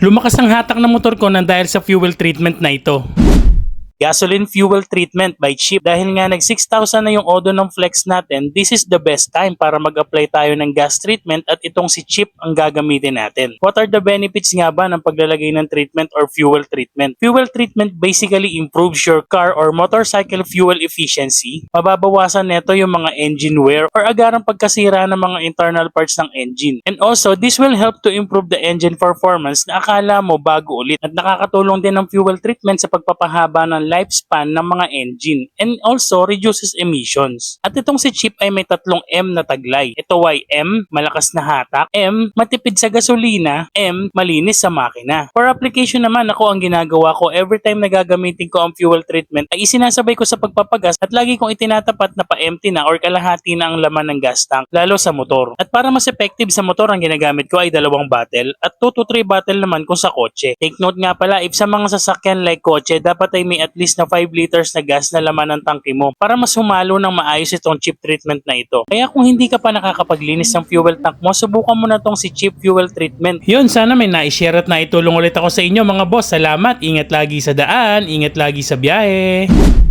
Lumakas ang hatak ng motor ko nang dahil sa fuel treatment na ito. Gasoline fuel treatment by Chip. Dahil nga nag 6,000 na yung odo ng flex natin, this is the best time para mag-apply tayo ng gas treatment at itong si Chip ang gagamitin natin. What are the benefits nga ba ng paglalagay ng treatment or fuel treatment? Fuel treatment basically improves your car or motorcycle fuel efficiency. Mababawasan neto yung mga engine wear or agarang pagkasira ng mga internal parts ng engine. And also, this will help to improve the engine performance na akala mo bago ulit. At nakakatulong din ang fuel treatment sa pagpapahaba ng lifespan ng mga engine and also reduces emissions. At itong si Chip ay may tatlong M na taglay. Ito ay M, malakas na hatak, M, matipid sa gasolina, M, malinis sa makina. For application naman, ako ang ginagawa ko every time na gagamitin ko ang fuel treatment ay isinasabay ko sa pagpapagas at lagi kong itinatapat na pa-empty na or kalahati na ang laman ng gas tank, lalo sa motor. At para mas effective sa motor, ang ginagamit ko ay 2 bottle at 2 to 3 bottle naman kung sa kotse. Take note nga pala, if sa mga sasakyan like kotse, dapat ay may at least na 5 liters na gas na laman ng tangke mo para mas humalo ng maayos itong Chip treatment na ito. Kaya kung hindi ka pa nakakapaglinis ng fuel tank mo, subukan mo na itong si Chip fuel treatment. Yun, sana may na-share at naitulong ulit ako sa inyo mga boss. Salamat, ingat lagi sa daan, ingat lagi sa biyahe.